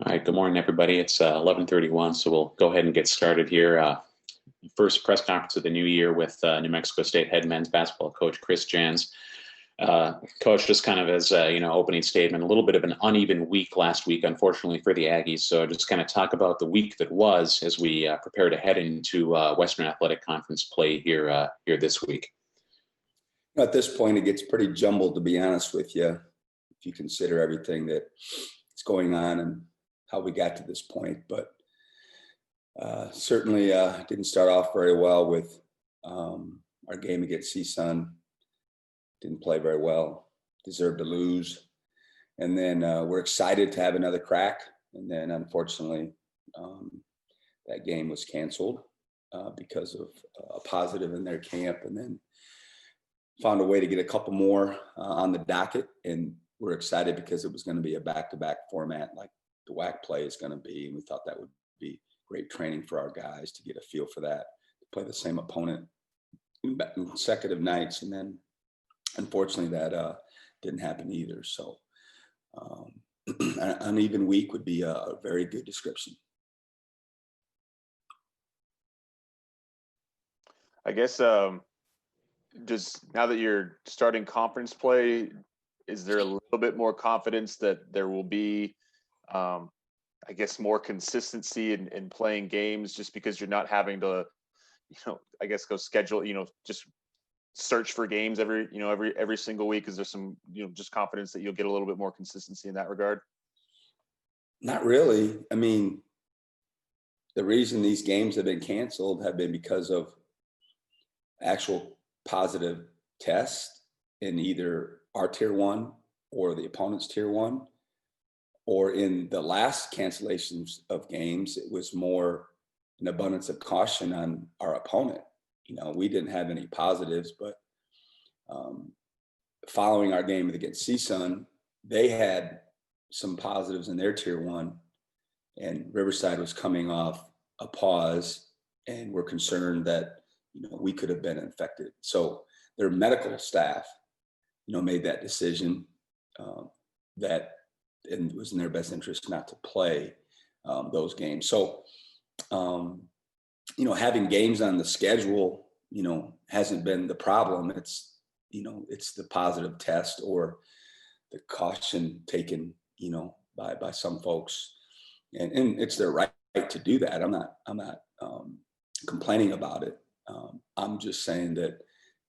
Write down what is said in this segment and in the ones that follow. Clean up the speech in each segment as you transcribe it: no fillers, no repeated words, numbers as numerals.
All right, good morning, everybody. It's 11:31, so we'll go ahead and get started here. First press conference of the new year with New Mexico State head men's basketball coach Chris Jans. Coach, just kind of as opening statement, a little bit of an uneven week last week, unfortunately for the Aggies. So just kind of talk about the week that was as we prepare to head into Western Athletic Conference play here this week. At this point, it gets pretty jumbled, to be honest with you, if you consider everything that's going on and how we got to this point. But certainly didn't start off very well with our game against CSUN. Didn't play very well, deserved to lose. And then we're excited to have another crack. And then unfortunately, that game was canceled because of a positive in their camp. And then found a way to get a couple more on the docket. And we're excited because it was going to be a back-to-back format like the WAC play is going to be. And we thought that would be great training for our guys to get a feel for that, to play the same opponent in consecutive nights. And then unfortunately that didn't happen either. So an uneven week would be a very good description. I guess just now that you're starting conference play, is there a little bit more confidence that there will be, I guess, more consistency in playing games just because you're not having to, I guess go schedule, just search for games every single week? Is there some, just confidence that you'll get a little bit more consistency in that regard? Not really. I mean, the reason these games have been canceled have been because of actual positive tests in either our tier one or the opponent's tier one, or in the last cancellations of games, it was more an abundance of caution on our opponent. We didn't have any positives, but following our game against CSUN, they had some positives in their tier one, and Riverside was coming off a pause, and we're concerned that we could have been infected. So their medical staff, made that decision that it was in their best interest not to play those games. So, having games on the schedule, hasn't been the problem. It's the positive test or the caution taken, by some folks, and it's their right to do that. I'm not complaining about it. I'm just saying that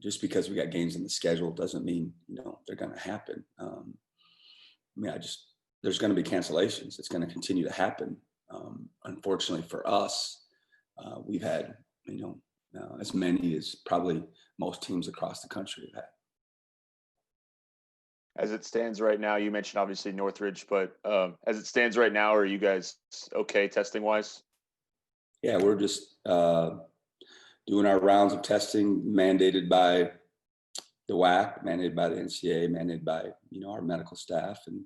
just because we got games in the schedule doesn't mean, they're going to happen. There's going to be cancellations. It's going to continue to happen. Unfortunately for us, we've had, as many as probably most teams across the country have had. As it stands right now, you mentioned obviously Northridge, but as it stands right now, are you guys okay testing wise? Yeah, we're just doing our rounds of testing mandated by the WAC, mandated by the NCAA, mandated by, our medical staff, and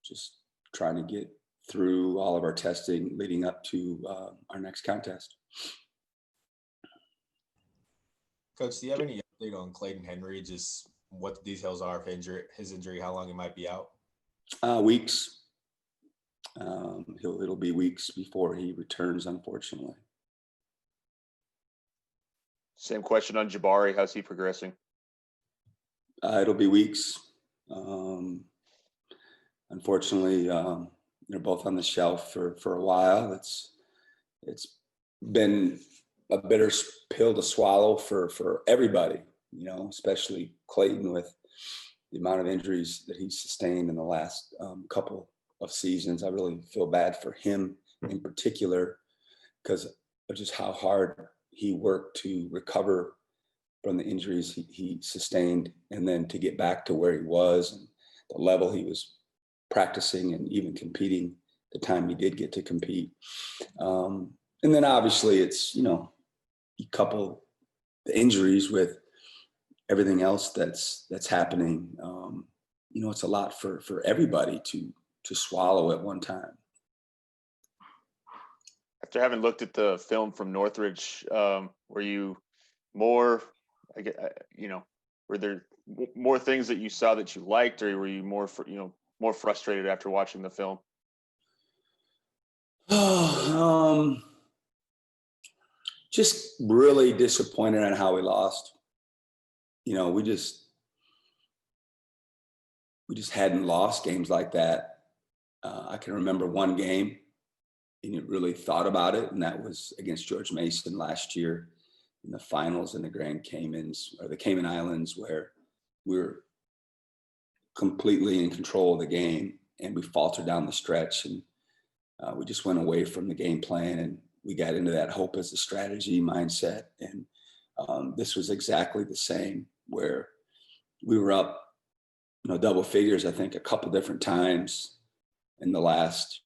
just trying to get through all of our testing leading up to our next contest. Coach, do you have any update on Clayton Henry, just what the details are of his injury, how long he might be out? Weeks. It'll be weeks before he returns, unfortunately. Same question on Jabari. How's he progressing? It'll be weeks. Unfortunately, they're both on the shelf for a while. It's been a bitter pill to swallow for everybody, especially Clayton with the amount of injuries that he's sustained in the last couple of seasons. I really feel bad for him in particular because of just how hard he worked to recover from the injuries he sustained, and then to get back to where he was and the level he was practicing and even competing the time he did get to compete. And then obviously it's, you couple the injuries with everything else that's happening. It's a lot for everybody to swallow at one time. After having looked at the film from Northridge, were you more, were there more things that you saw that you liked, or were you more frustrated after watching the film? Just really disappointed on how we lost. You know, we just hadn't lost games like that. I can remember one game, and you really thought about it, and that was against George Mason last year in the finals in the Grand Caymans, or the Cayman Islands, where we were completely in control of the game, and we faltered down the stretch, and we just went away from the game plan, and we got into that hope as a strategy mindset. And this was exactly the same, where we were up, you know, double figures, I think a couple different times in the last,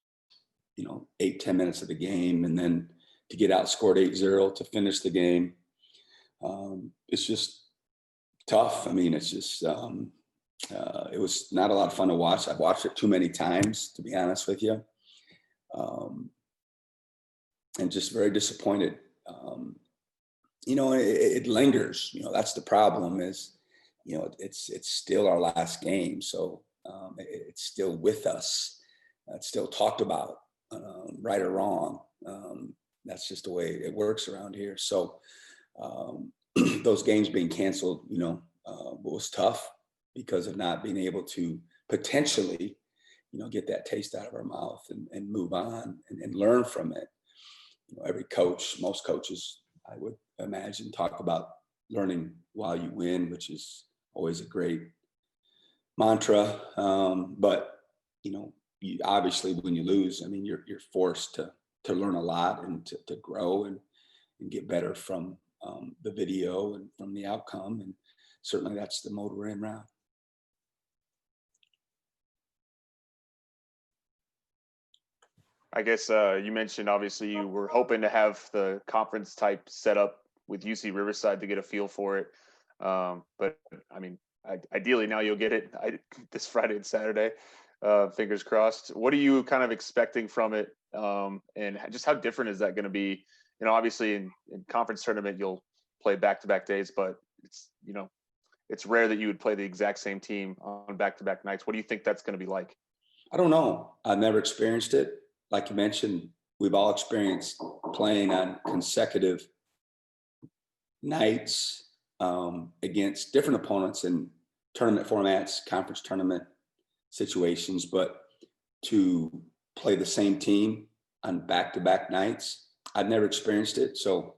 you know, 8-10 minutes of the game. And then to get outscored 8-0 to finish the game, it's just tough. I mean, it's just, it was not a lot of fun to watch. I've watched it too many times, to be honest with you. And just very disappointed. You know, it lingers. You know, that's the problem is, you know, it's still our last game. So it's still with us. It's still talked about, right or wrong. That's just the way it works around here. So those games being canceled, you know, was tough because of not being able to potentially, you know, get that taste out of our mouth and move on and learn from it. You know, every coach, most coaches, I would imagine, talk about learning while you win, which is always a great mantra. But, you know, obviously when you lose, I mean, you're forced to learn a lot and to grow and get better from the video and from the outcome. And certainly that's the mode we're in now. I guess you mentioned obviously you were hoping to have the conference type set up with UC Riverside to get a feel for it. But I mean, ideally now you'll get it this Friday and Saturday. Fingers crossed. What are you kind of expecting from it? And just how different is that going to be? You know, obviously in conference tournament, you'll play back-to-back days, but it's, you know, it's rare that you would play the exact same team on back-to-back nights. What do you think that's going to be like? I don't know. I've never experienced it. Like you mentioned, we've all experienced playing on consecutive nights against different opponents in tournament formats, conference tournament situations, but to play the same team on back-to-back nights, I've never experienced it. So,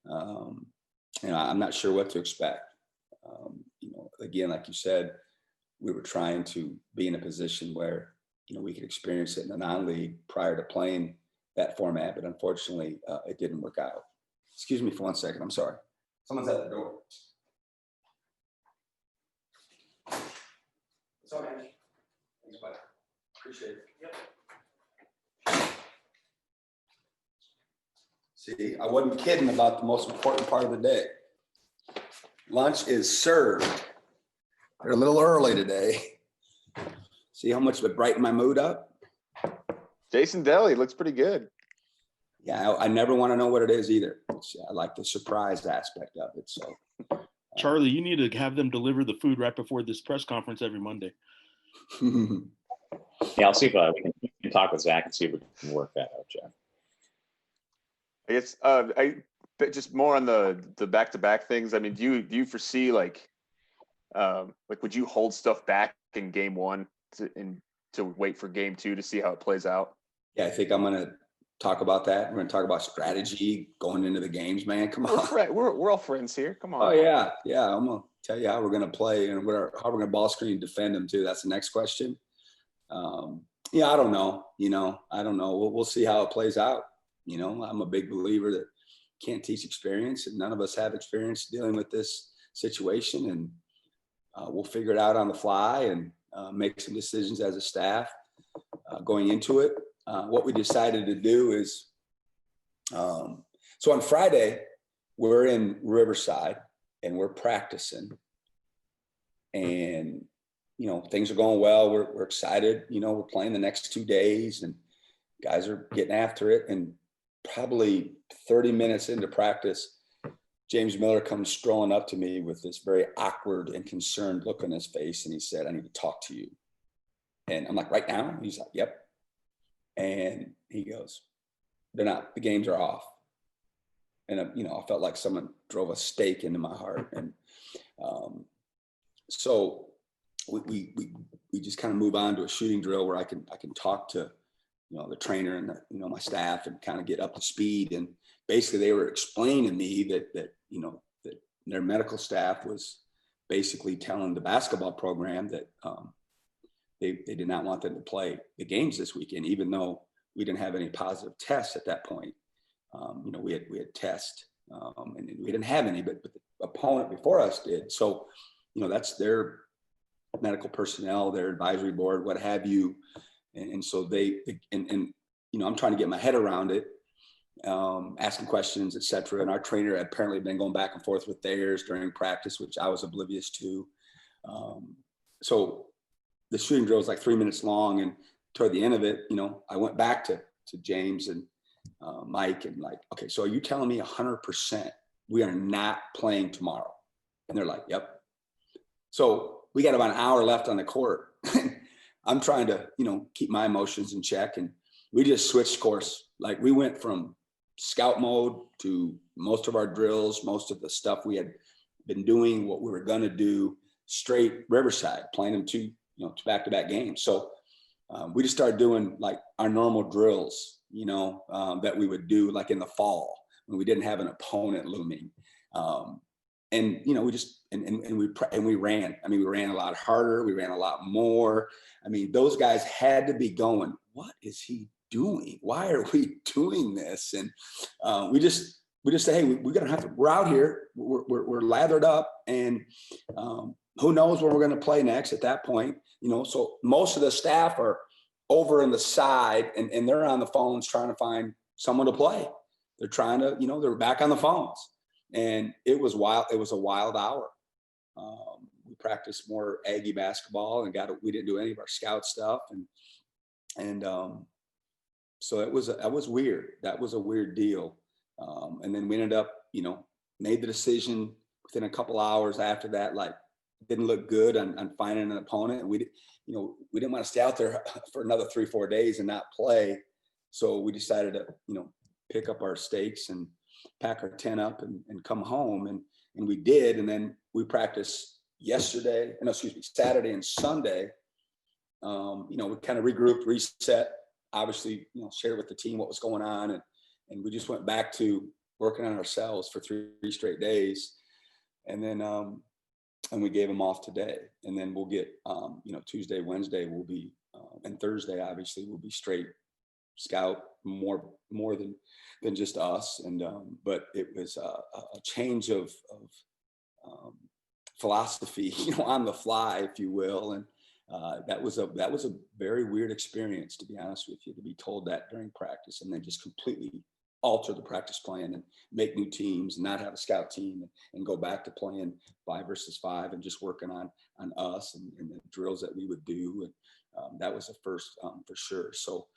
you know, I'm not sure what to expect. You know, again, like you said, we were trying to be in a position where, you know, we could experience it in a non-league prior to playing that format, but unfortunately, it didn't work out. Excuse me for 1 second. I'm sorry. Someone's at the door. It's all right. Thanks, bud. Appreciate it. Yep. See, I wasn't kidding about the most important part of the day. Lunch is served. They're a little early today. See how much it brightened my mood up? Jason Deli looks pretty good. Yeah, I never want to know what it is either. I like the surprise aspect of it. So, Charlie, you need to have them deliver the food right before this press conference every Monday. Yeah, I'll see if we can talk with Zach and see if we can work that out, Jeff. I guess just more on the back-to-back things. I mean, do you foresee like would you hold stuff back in game one to wait for game two to see how it plays out? Yeah, I think I'm going to talk about that. We're going to talk about strategy going into the games, man. Come on. We're all friends here. Come on. Oh, yeah. Yeah. I'm going to tell you how we're going to play and how we're going to ball screen and defend them too. That's the next question. Yeah, I don't know. You know, I don't know. We'll see how it plays out. You know, I'm a big believer that can't teach experience, and none of us have experience dealing with this situation. And we'll figure it out on the fly and make some decisions as a staff going into it. What we decided to do is, so on Friday, we're in Riverside and we're practicing, and, you know, things are going well. We're excited. You know, we're playing the next 2 days and guys are getting after it. And probably 30 minutes into practice, James Miller comes strolling up to me with this very awkward and concerned look on his face. And he said, "I need to talk to you." And I'm like, "Right now?" He's like, "Yep." And he goes, the games are off. And, I felt like someone drove a stake into my heart. And so we just kind of move on to a shooting drill where I can talk to, the trainer and my staff and kind of get up to speed. And basically they were explaining to me that their medical staff was basically telling the basketball program that they did not want them to play the games this weekend, even though we didn't have any positive tests at that point. We had tests and we didn't have any, but the opponent before us did. So, that's their medical personnel, their advisory board, what have you. And so I'm trying to get my head around it, asking questions, et cetera. And our trainer had apparently been going back and forth with theirs during practice, which I was oblivious to. So the shooting drill was like 3 minutes long. And toward the end of it, I went back to James and Mike and like, okay, so are you telling me 100% we are not playing tomorrow? And they're like, yep. So we got about an hour left on the court. I'm trying to, keep my emotions in check. And we just switched course. Like we went from scout mode to most of our drills, most of the stuff we had been doing, what we were going to do, straight Riverside, playing them two back-to-back games. So we just started doing like our normal drills, that we would do like in the fall when we didn't have an opponent looming. And we just and we ran. I mean, we ran a lot harder. We ran a lot more. I mean, those guys had to be going, what is he doing? Why are we doing this? And we just say, hey, we're out here. We're lathered up, and who knows where we're going to play next at that point. So most of the staff are over on the side, and they're on the phones trying to find someone to play. They're trying to, they're back on the phones. And it was wild. It was a wild hour. We practiced more Aggie basketball and we didn't do any of our scout stuff. And so that was weird. That was a weird deal. And then we ended up, made the decision within a couple hours after that, like didn't look good on finding an opponent. And we didn't want to stay out there for another 3-4 days and not play. So we decided to, pick up our stakes and pack our tent up and come home. And we did. And then we practiced Saturday and Sunday. We kind of regrouped, reset, obviously, shared with the team what was going on. And we just went back to working on ourselves for 3 straight days. And then, and we gave them off today. And then we'll get, Tuesday, Wednesday will be, and Thursday, obviously, will be straight scout, more than just us. And but it was a change of philosophy, on the fly, if you will. And that was a very weird experience, to be honest with you, to be told that during practice and then just completely alter the practice plan and make new teams and not have a scout team and go back to playing 5 versus 5 and just working on us and the drills that we would do. And that was the first for sure. So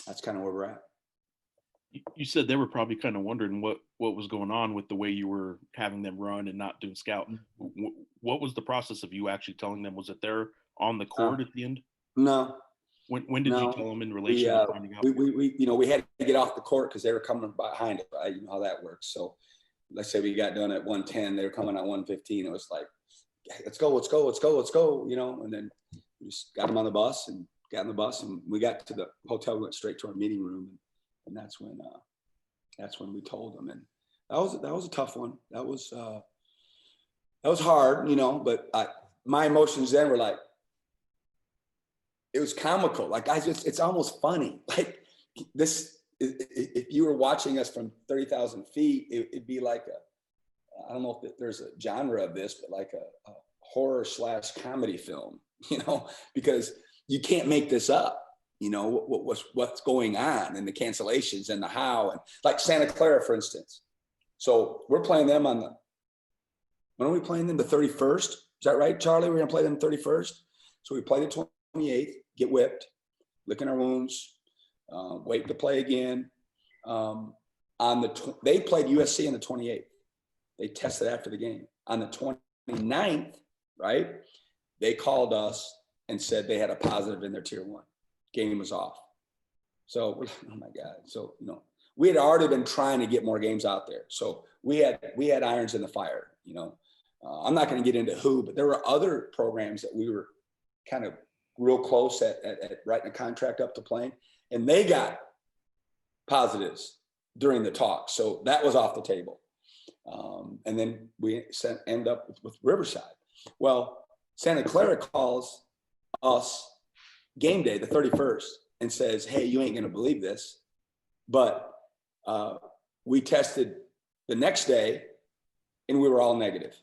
that's kind of where we're at. You said they were probably kind of wondering what was going on with the way you were having them run and not doing scout. What was the process of you actually telling them? Was it there on the court at the end? No. When did you tell them in relation to finding out? We had to get off the court because they were coming behind it. Right? You know how that works. So let's say we got done at 1:10, they were coming at 1:15. It was like, let's go. And then we just got them on the bus and got on the bus and we got to the hotel. We went straight to our meeting room. And that's when we told them. And that was a tough one. That was hard, but my emotions then were like, it was comical. Like it's almost funny. Like this, if you were watching us from 30,000 feet, it'd be like I don't know if there's a genre of this, but like a horror / comedy film, because you can't make this up. What's going on and the cancellations and the how, and like Santa Clara, for instance. So we're playing them when are we playing them? The 31st. Is that right, Charlie? We're going to play them 31st. So we play the 28th, get whipped, licking our wounds, wait to play again. They played USC on the 28th. They tested after the game. On the 29th, right? They called us and said they had a positive in their tier 1. Game was off. So we're like, oh my God. So, you know, we had already been trying to get more games out there. So we had irons in the fire, you know. I'm not going to get into who, but there were other programs that we were kind of real close at writing a contract up to playing, and they got positives during the talk. So that was off the table. And then we end up with Riverside. Well, Santa Clara calls us game day, the 31st, and says, hey, you ain't going to believe this, but we tested the next day and we were all negative.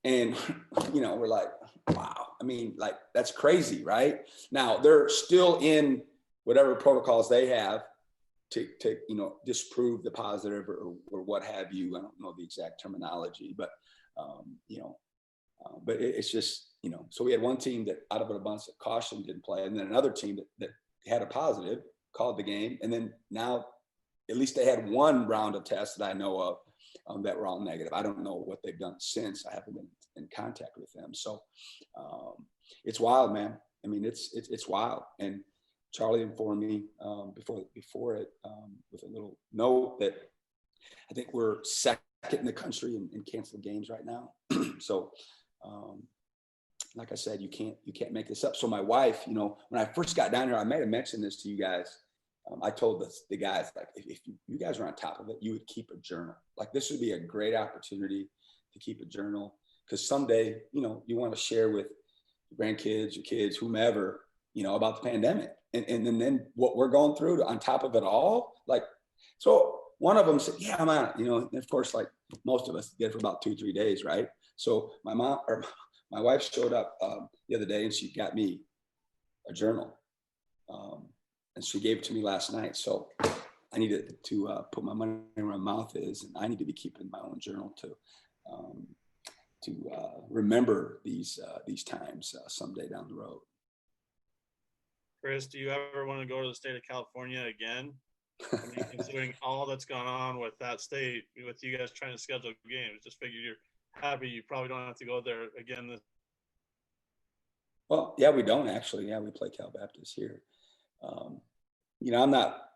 And, you know, we're like, wow. I mean, like, that's crazy, right? Now, they're still in whatever protocols they have to you know, disprove the positive or what have you. I don't know the exact terminology, but, you know, but it's just, you know, so we had one team that out of an abundance of caution didn't play, and then another team that had a positive called the game. And then now at least they had one round of tests that I know of that were all negative. I don't know what they've done since. I haven't been in contact with them. So it's wild, man. I mean, it's wild. And Charlie informed me before it with a little note that I think we're second in the country in canceled games right now. So like I said, you can't make this up. So my wife, you know, when I first got down here, I may have mentioned this to you guys. I told the guys, like, if you guys are on top of it, you would keep a journal. Like, this would be a great opportunity to keep a journal, because someday, you know, you want to share with your grandkids, your kids, whomever, you know, about the pandemic. And then what we're going through on top of it all. Like, so one of them said, yeah, I'm on it, you know, and of course, like most of us get it for about 2-3 days, right? So my my wife showed up the other day and she got me a journal. And she gave it to me last night. So I needed to put my money where my mouth is, and I need to be keeping my own journal to remember these times someday down the road. Chris, do you ever want to go to the state of California again? I mean, considering all that's gone on with that state, with you guys trying to schedule games, just figure you're happy you probably don't have to go there again. Well, yeah, we don't actually. Yeah, we play Cal Baptist here. You know, I'm not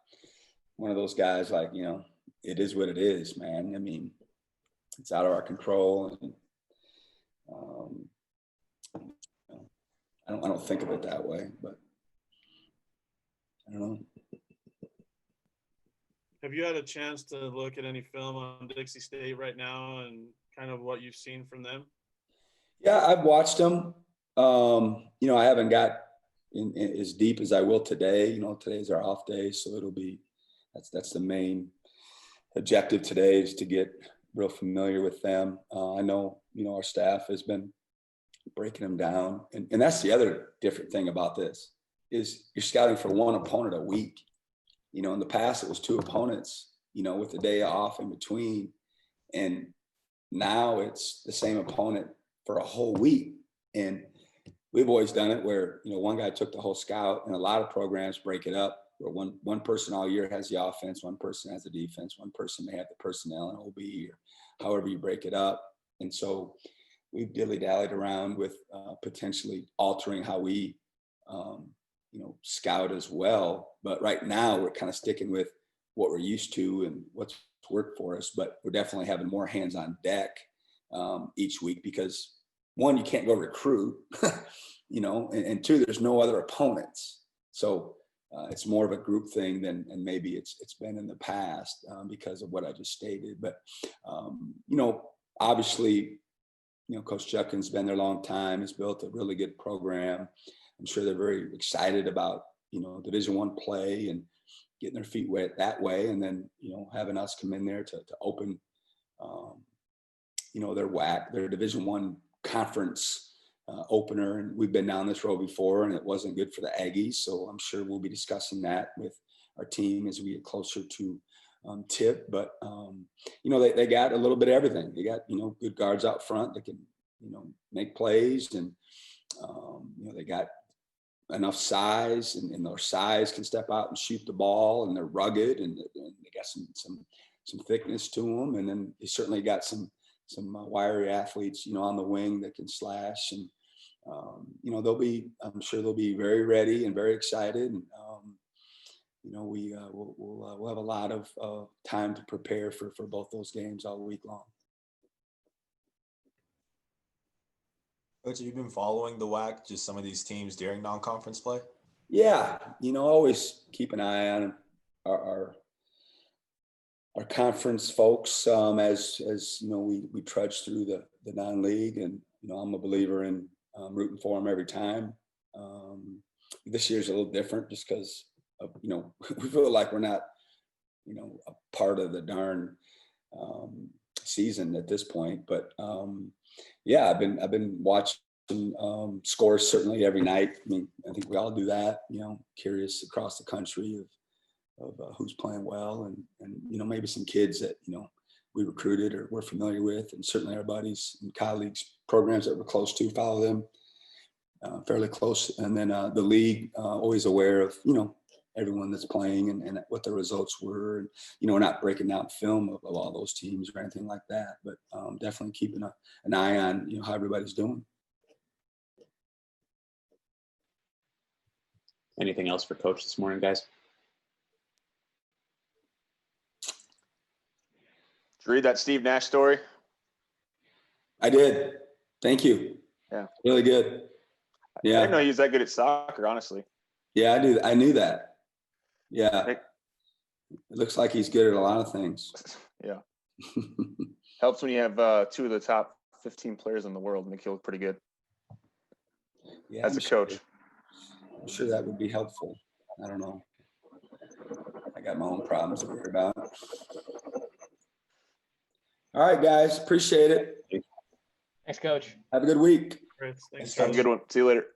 one of those guys like, you know, it is what it is, man. I mean, it's out of our control. And you know, I don't think of it that way, but I don't know. Have you had a chance to look at any film on Dixie State right now and kind of what you've seen from them? Yeah, I've watched them. You know, I haven't got in as deep as I will today. You know, today's our off day, so it'll be that's the main objective today, is to get real familiar with them. I know, you know, our staff has been breaking them down, and that's the other different thing about this is you're scouting for one opponent a week. You know, in the past it was 2 opponents, you know, with a day off in between, and now it's the same opponent for a whole week. And we've always done it where, you know, one guy took the whole scout, and a lot of programs break it up where one person all year has the offense, one person has the defense, one person may have the personnel and OB, or however you break it up. And so we've dilly-dallied around with potentially altering how we, you know, scout as well. But right now we're kind of sticking with what we're used to and what's worked for us. But we're definitely having more hands on deck each week, because 1, you can't go recruit, you know, and 2, there's no other opponents. So it's more of a group thing than and maybe it's been in the past because of what I just stated. But you know, obviously, you know, Coach Judkins been there a long time. He's built a really good program. I'm sure they're very excited about, you know, Division I play and getting their feet wet that way, and then, you know, having us come in there to open, you know, their Division I conference opener. And we've been down this road before, and it wasn't good for the Aggies. So I'm sure we'll be discussing that with our team as we get closer to tip. But you know, they got a little bit of everything. They got, you know, good guards out front that can, you know, make plays, and you know, they got enough size, and their size can step out and shoot the ball, and they're rugged, and they got some thickness to them. And then they certainly got some wiry athletes, you know, on the wing that can slash. And you know, I'm sure they'll be very ready and very excited. And we'll have a lot of time to prepare for both those games all week long. Coach, have you been following the WAC, just some of these teams during non-conference play? Yeah, always keep an eye on our conference folks as we trudge through the non-league, and I'm a believer in rooting for them every time. This year's a little different just because we feel like we're not a part of the darn season at this point, but yeah, I've been watching scores certainly every night. I mean, I think we all do that, curious across the country of who's playing well, and maybe some kids that we recruited or we're familiar with, and certainly our buddies and colleagues, programs that we're close to, follow them fairly close. And then the league, always aware of everyone that's playing and what the results were. And we're not breaking down film of all those teams or anything like that, but definitely keeping an eye on how everybody's doing. Anything else for Coach this morning, guys? Did you read that Steve Nash story? I did. Thank you. Yeah. Really good. Yeah. I didn't know he was that good at soccer, honestly. Yeah, I knew that. Yeah. It looks like he's good at a lot of things. Yeah. Helps when you have two of the top 15 players in the world, make you look pretty good. Yeah, as a coach. I'm sure that would be helpful. I don't know. I got my own problems to worry about. All right, guys. Appreciate it. Thanks, Coach. Have a good week. Thanks, Have a good one. See you later.